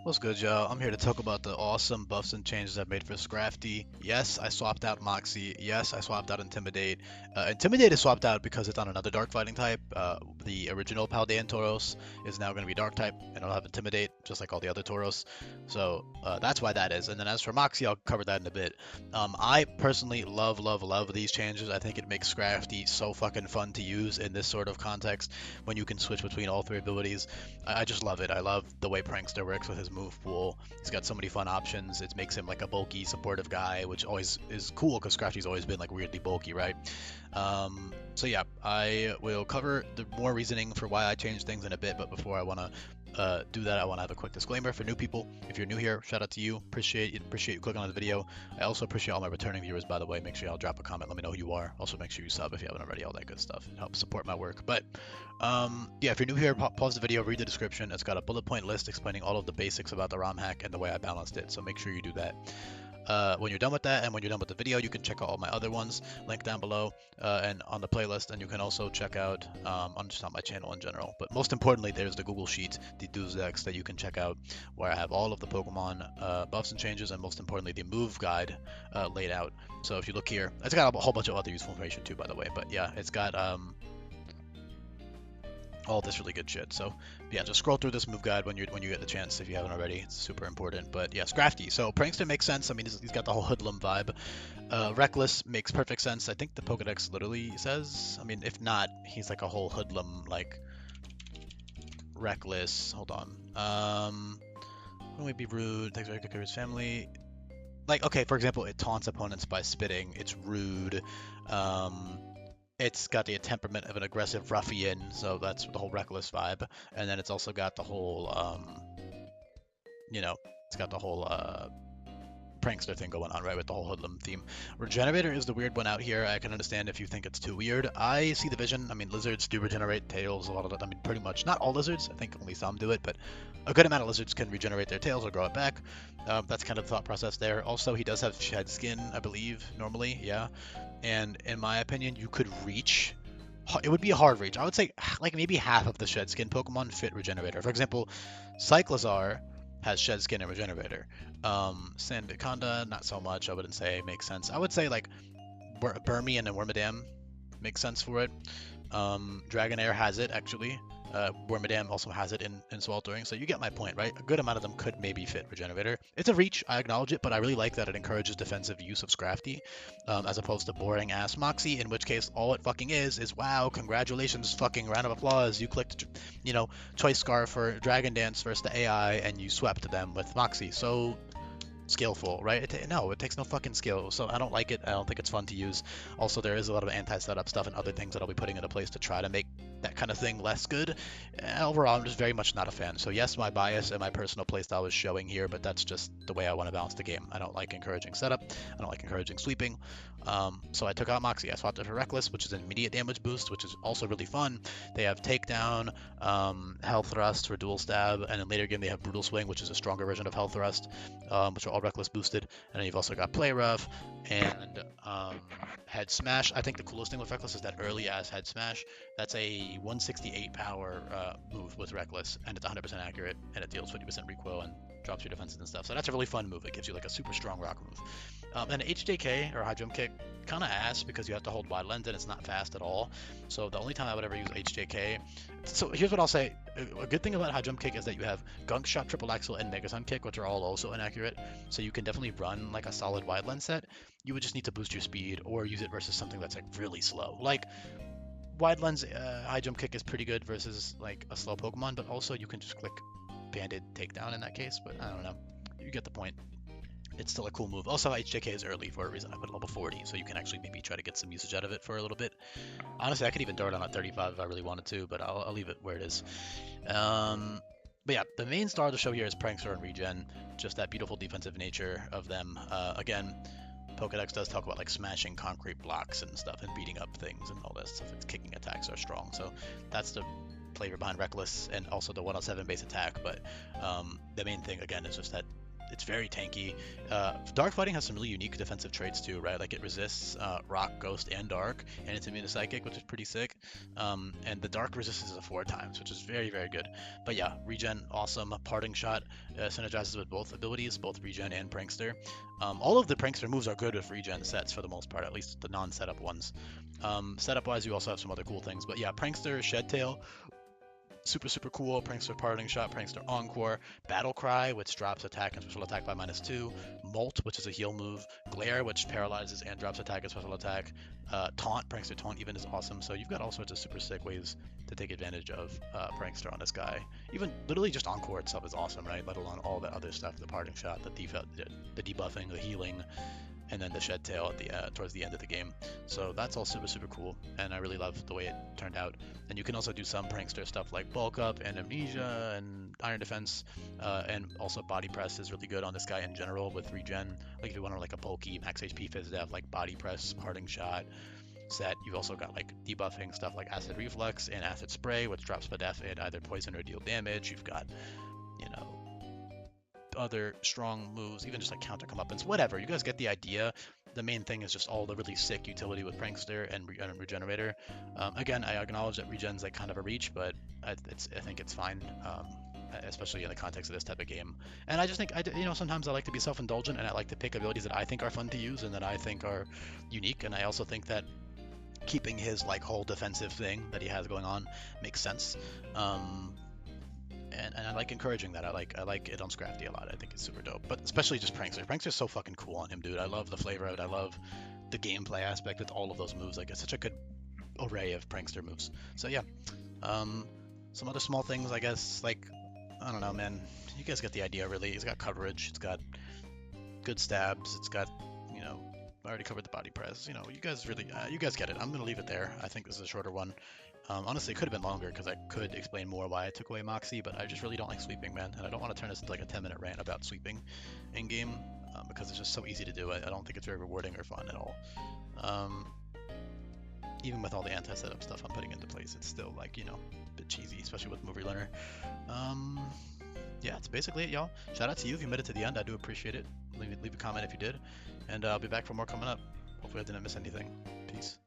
What's good, y'all? I'm here to talk about the awesome buffs and changes I've made for Scrafty. Yes, I swapped out Moxie. Yes, I swapped out Intimidate. Intimidate is swapped out because it's on another dark fighting type. The original Paldean Tauros is now going to be dark type, and it'll have Intimidate, just like all the other Tauros. So that's why that is. And then as for Moxie, I'll cover that in a bit. I personally love these changes. I think it makes Scrafty so fucking fun to use in this sort of context when you can switch between all three abilities. I just love it. I love the way Prankster works with his move pool. He's got so many fun options. It makes him like a bulky, supportive guy, which always is cool because Scrafty's always been like weirdly bulky, right? So yeah, I will cover the more reasoning for why I changed things in a bit. But before I want to do that, I want to have a quick disclaimer for new people. If you're new here, shout out to you. Appreciate you clicking on the video. I also appreciate all my returning viewers, by the way. Make sure y'all drop a comment. Let me know who you are. Also, make sure you sub if you haven't already. All that good stuff. It helps support my work. But yeah, if you're new here, pause the video, read the description. It's got a bullet point list explaining all of the basics about the ROM hack and the way I balanced it. So make sure you do that. When you're done with that and when you're done with the video, you can check out all my other ones, linked down below and on the playlist. And you can also check out on just on my channel in general. But most importantly, there's the Google Sheet, the nuzlockes that you can check out, where I have all of the Pokemon buffs and changes, and most importantly, the move guide laid out. So if you look here, it's got a whole bunch of other useful information too, by the way. But yeah, it's got all this really good shit. So yeah, just scroll through this move guide when you get the chance if you haven't already. It's super important. But yeah, Scrafty. So Prankster makes sense. I mean, he's got the whole hoodlum vibe. Reckless makes perfect sense. I think the Pokedex literally says. I mean, if not, he's like a whole hoodlum like reckless. Hold on. When we be rude, takes very good care of his family. Like okay, for example, it taunts opponents by spitting. It's rude. Um, it's got the temperament of an aggressive ruffian, so that's the whole reckless vibe. And then it's also got the whole, you know, it's got the whole prankster thing going on, right, with the whole hoodlum theme. Regenerator is the weird one out here. I can understand if you think it's too weird. I see the vision. I mean, lizards do regenerate tails, a lot of it. I mean, pretty much. Not all lizards. I think only some do it, but a good amount of lizards can regenerate their tails or grow it back. That's kind of the thought process there. Also, he does have shed skin, I believe, normally, yeah. And in my opinion, you could reach. It would be a hard reach. I would say like maybe half of the shed skin Pokemon fit Regenerator. For example, Cyclizar has shed skin and Regenerator. Sandaconda, not so much. I wouldn't say makes sense. I would say like Burmy and Wormadam makes sense for it. Dragonair has it actually. Wormadam also has it in Sweltering, so you get my point, right? A good amount of them could maybe fit Regenerator. It's a reach, I acknowledge it, but I really like that it encourages defensive use of Scrafty, as opposed to boring ass Moxie, in which case all it fucking is wow, congratulations, fucking round of applause, you clicked, Choice Scarf for Dragon Dance versus the AI, and you swept them with Moxie. So skillful, right? No, it takes no fucking skill, so I don't like it. I don't think it's fun to use. Also, there is a lot of anti-setup stuff and other things that I'll be putting into place to try to make that kind of thing less good. Overall, I'm just very much not a fan. So yes, my bias and my personal playstyle is showing here, but that's just the way I want to balance the game. I don't like encouraging setup. I don't like encouraging sweeping. So I took out Moxie. I swapped it for Reckless, which is an immediate damage boost, which is also really fun. They have Takedown, Health Thrust for dual stab, and in later game they have Brutal Swing, which is a stronger version of Health Thrust, which are all Reckless boosted. And then you've also got Play Rough and Head Smash. I think the coolest thing with Reckless is that early ass Head Smash. That's a 168 power move with Reckless, and it's 100% accurate, and it deals 50% recoil and drops your defenses and stuff. So that's a really fun move. It gives you like a super strong rock move. And HJK or High Jump Kick, kind of ass because you have to hold wide lens and it's not fast at all. So the only time I would ever use HJK. So here's what I'll say. A good thing about High Jump Kick is that you have Gunk Shot, Triple Axle, and Mega Sun Kick, which are all also inaccurate. So you can definitely run like a solid wide lens set. You would just need to boost your speed or use it versus something that's like really slow. Like wide lens High Jump Kick is pretty good versus like a slow Pokemon, but also you can just click Banded Takedown in that case. But I don't know. You get the point. It's still a cool move. Also, HJK is early for a reason. I put it level 40, so you can actually maybe try to get some usage out of it for a little bit. Honestly, I could even dart on at 35 if I really wanted to, but I'll leave it where it is. But yeah, the main star of the show here is Prankster and Regen. Just that beautiful defensive nature of them. Again, Pokedex does talk about like smashing concrete blocks and stuff and beating up things and all this stuff. Its kicking attacks are strong, so that's the flavor behind Reckless and also the 107 base attack. But the main thing again is just that it's very tanky. Dark Fighting has some really unique defensive traits too, right? Like it resists Rock, Ghost, and Dark, and it's immune to Psychic, which is pretty sick. And the Dark resistances is 4 times, which is very, very good. But yeah, regen, awesome. Parting Shot synergizes with both abilities, both regen and Prankster. All of the Prankster moves are good with regen sets for the most part, at least the non-setup ones. Setup-wise, you also have some other cool things. But yeah, Prankster, Shed Tail, super cool. Prankster Parting Shot, Prankster Encore, Battle Cry, which drops attack and special attack by -2, Molt, which is a heal move, Glare, which paralyzes and drops attack and special attack, Taunt, Prankster Taunt even is awesome. So you've got all sorts of super sick ways to take advantage of Prankster on this guy. Even literally just Encore itself is awesome, right? Let alone all the other stuff, the Parting Shot, the debuffing, the healing, and then the Shed Tail at the towards the end of the game. So that's all super cool, and I really love the way it turned out. And you can also do some Prankster stuff like Bulk Up and Amnesia and Iron Defense, and also Body Press is really good on this guy in general with regen. Like if you want to like a bulky max HP Phys Dev like Body Press, Parting Shot set, you've also got like debuffing stuff like Acid Reflux and Acid Spray, which drops Def and either poison or deal damage. You've got, you know, other strong moves, even just like counter comeuppance, whatever. You guys get the idea. The main thing is just all the really sick utility with Prankster and Regenerator. Again, I acknowledge that regen's like kind of a reach, but I think it's fine, especially in the context of this type of game. And I just think, sometimes I like to be self-indulgent and I like to pick abilities that I think are fun to use and that I think are unique. And I also think that keeping his like whole defensive thing that he has going on makes sense. And I like encouraging that. I like it on Scrafty a lot. I think it's super dope. But especially just Prankster. Prankster's so fucking cool on him, dude. I love the flavor of it. I love the gameplay aspect with all of those moves. Like it's such a good array of Prankster moves. So yeah. Some other small things, I guess, like, I don't know, man. You guys get the idea, really. It's got coverage. It's got good stabs. It's got, I already covered the body press. You guys really, you guys get it. I'm going to leave it there. I think this is a shorter one. Honestly, it could have been longer because I could explain more why I took away Moxie, but I just really don't like sweeping, man. And I don't want to turn this into like a 10-minute rant about sweeping in-game because it's just so easy to do. I don't think it's very rewarding or fun at all. Even with all the anti-setup stuff I'm putting into place, it's still like, a bit cheesy, especially with Movie Learner. Yeah, that's basically it, y'all. Shout out to you if you made it to the end. I do appreciate it. Leave a comment if you did. And I'll be back for more coming up. Hopefully I didn't miss anything. Peace.